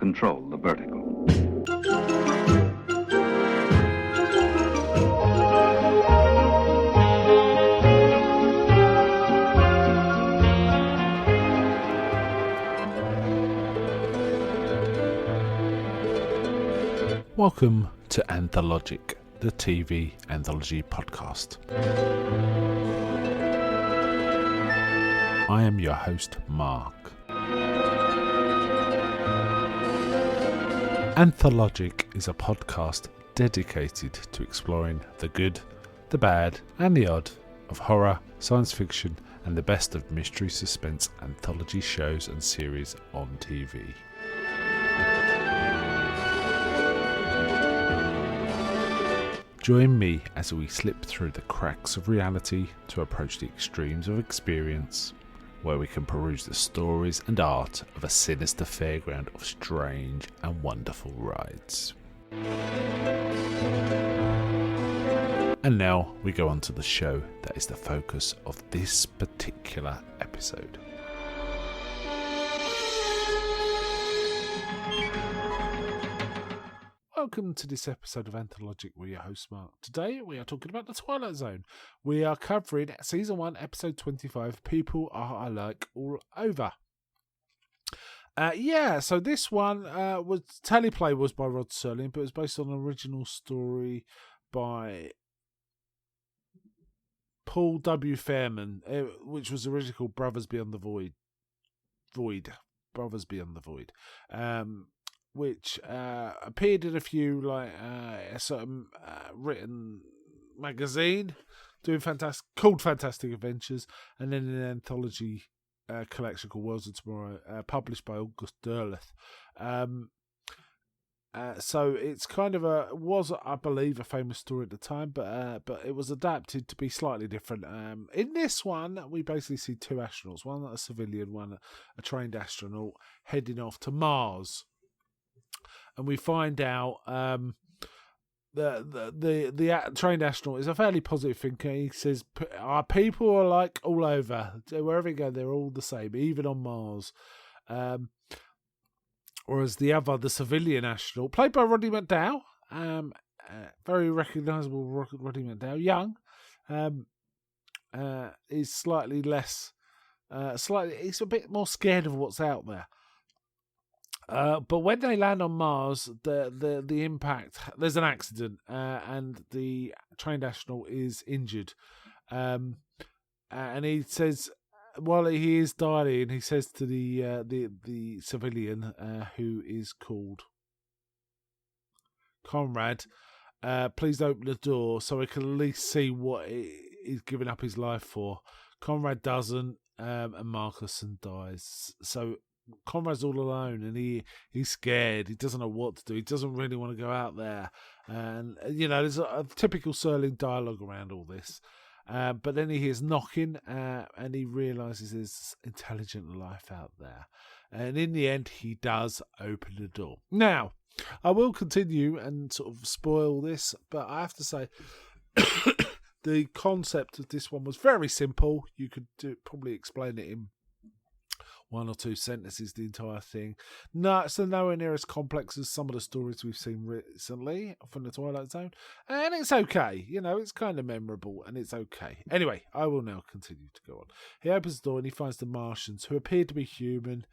control the vertical. Welcome to Anthologic, the TV anthology podcast. I am your host, Mark. Anthologic is a podcast dedicated to exploring the good, the bad, and the odd of horror, science fiction, and the best of mystery suspense anthology shows and series on TV. Join me as we slip through the cracks of reality to approach the extremes of experience, where we can peruse the stories and art of a sinister fairground of strange and wonderful rides. And now we go on to the show that is the focus of this particular episode. Welcome to this episode of Anthologic with your host Mark. Today we are talking about the Twilight Zone. We are covering Season 1, Episode 25, People Are Alike All Over. So this one was teleplay was by Rod Serling, but it was based on an original story by Paul W. Fairman, which was originally called Brothers Beyond the Void. Brothers Beyond the Void. Which appeared in a few written magazine doing called Fantastic Adventures, and then an anthology collection called Worlds of Tomorrow, published by August Derleth. So it's kind of was I believe a famous story at the time, but it was adapted to be slightly different. In this one, we basically see two astronauts, one a civilian, one a trained astronaut, heading off to Mars. And we find out the trained astronaut is a fairly positive thinker. He says, "Our people are like all over. Wherever you go, they're all the same, even on Mars." Whereas the civilian astronaut, played by Roddy McDowall, very recognisable Roddy McDowall, young, is slightly less, he's a bit more scared of what's out there. But when they land on Mars, the impact, there's an accident, and the trained astronaut is injured. And he says, while he is dying, he says to the civilian, who is called Conrad, "Please open the door so I can at least see what he's giving up his life for." Conrad doesn't, and Marcuson dies. So Conrad's all alone, and he's scared. He doesn't know what to do. He doesn't really want to go out there, and there's a typical Serling dialogue around all this. But then he hears knocking, and he realizes there's intelligent life out there. And in the end, he does open the door. Now, I will continue and sort of spoil this, but I have to say, the concept of this one was very simple. You could probably explain it in one or two sentences, the entire thing. No, so nowhere near as complex as some of the stories we've seen recently from the Twilight Zone. And it's okay. It's kind of memorable, and it's okay. Anyway, I will now continue to go on. He opens the door and he finds the Martians, who appear to be human.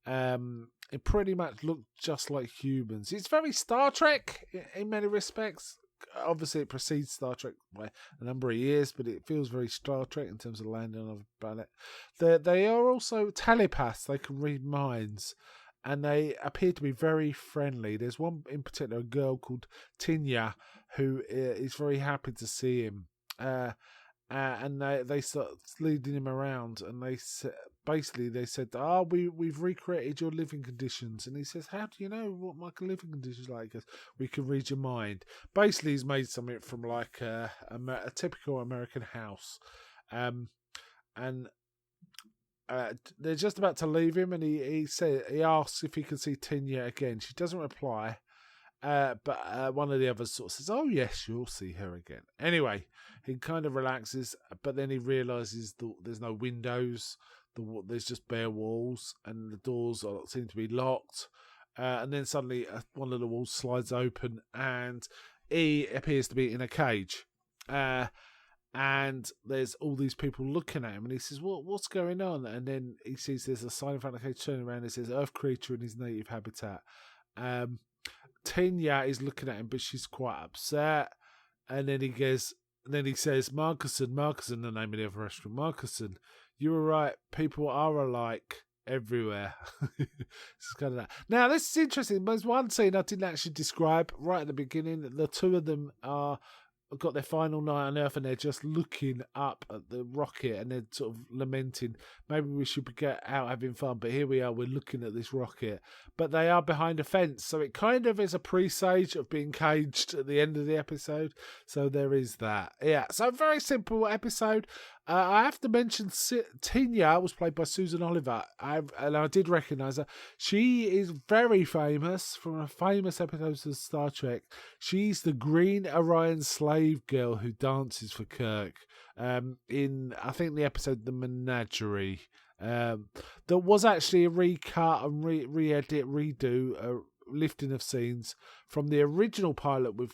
It pretty much look just like humans. It's very Star Trek in many respects. Obviously, it precedes Star Trek by a number of years, but it feels very Star Trek in terms of landing on a planet. They are also telepaths. They can read minds, and they appear to be very friendly. There's one in particular, a girl called Tinya, who is very happy to see him. And they start leading him around, and they said, we've recreated your living conditions. And he says, "How do you know what my living conditions are like?" "We can read your mind." Basically, he's made something from like a typical American house. And they're just about to leave him, and he asks if he can see Tinya again. She doesn't reply. But one of the others sort of says, "Oh yes, you'll see her again." Anyway, he kind of relaxes, but then he realises there's no windows. There's just bare walls, and the doors seem to be locked. and then suddenly one of the walls slides open, and he appears to be in a cage. And there's all these people looking at him, and he says, what's going on? And then he sees there's a sign in front of the cage, turning around, and it says, Earth creature in his native habitat. Tinya is looking at him, but she's quite upset. And then he says, Marcuson, the name of the other restaurant, Marcuson, you were right, people are alike everywhere. It's kind of that. Now, this is interesting. There's one scene I didn't actually describe right at the beginning. The two of them got their final night on Earth, and they're just looking up at the rocket, and they're sort of lamenting, maybe we should get out having fun, but here we are, we're looking at this rocket. But they are behind a fence, so it kind of is a presage of being caged at the end of the episode. So there is that. Yeah, so very simple episode. I have to mention Tinya was played by Susan Oliver, and I did recognise her. She is very famous from a famous episode of Star Trek. She's the Green Orion slave girl who dances for Kirk in, I think, the episode The Menagerie. There was actually a recut and re-edit, redo, a lifting of scenes from the original pilot with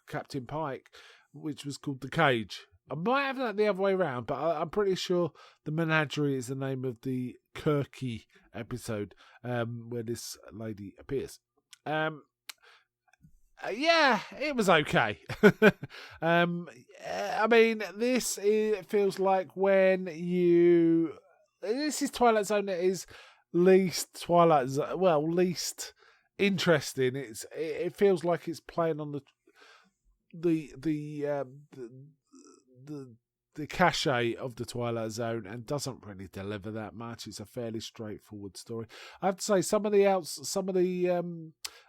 Captain Pike, which was called The Cage. I might have that the other way around, but I'm pretty sure The Menagerie is the name of the Kirky episode where this lady appears. Yeah, it was okay. I mean, it feels like this is Twilight Zone that is least Twilight Zone, least interesting. It feels like it's playing on the cachet of the Twilight Zone and doesn't really deliver that much. It's a fairly straightforward story. I have to say, some of the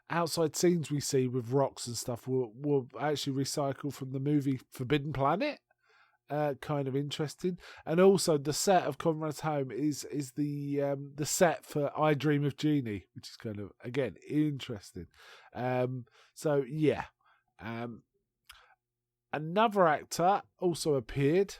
outside scenes we see with rocks and stuff were actually recycled from the movie Forbidden Planet. Kind of interesting. And also the set of Conrad's home is the set for I Dream of Jeannie, which is kind of, again, interesting. So yeah. Another actor also appeared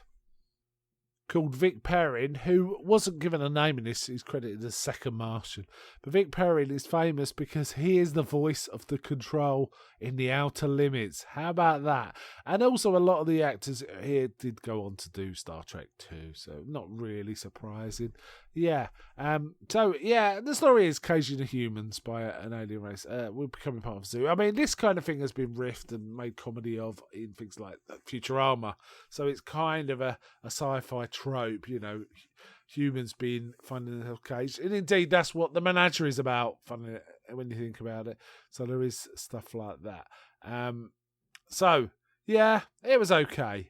called Vic Perrin, who wasn't given a name in this. He's credited as Second Martian. But Vic Perrin is famous because he is the voice of the Control in The Outer Limits. How about that? And also a lot of the actors here did go on to do Star Trek too, so not really surprising. Yeah. So, yeah, the story is Caging the Humans by an alien race. We're becoming part of a zoo. I mean, this kind of thing has been riffed and made comedy of in things like Futurama. So it's kind of a sci-fi trope, you know, humans being finding themselves caged. And indeed, that's what The Menagerie is about, funny when you think about it. So there is stuff like that. So, yeah, it was okay.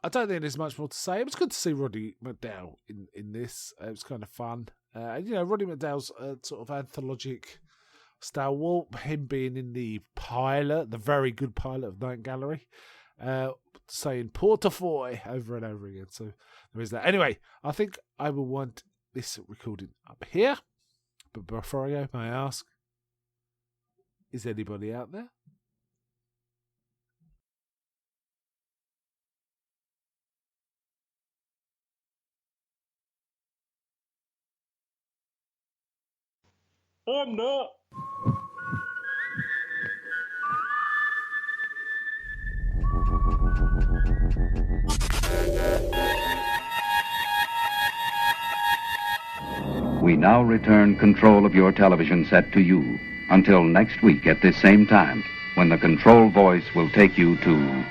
I don't think there's much more to say. It was good to see Roddy McDowall in this. It was kind of fun. You know, Roddy McDowall's sort of anthologic stalwart, him being in the pilot, the very good pilot of Night Gallery, saying Portafoy over and over again. So there is that. Anyway, I think I will want this recording up here. But before I go, may I ask, is anybody out there? I'm not. We now return control of your television set to you until next week at this same time, when the control voice will take you to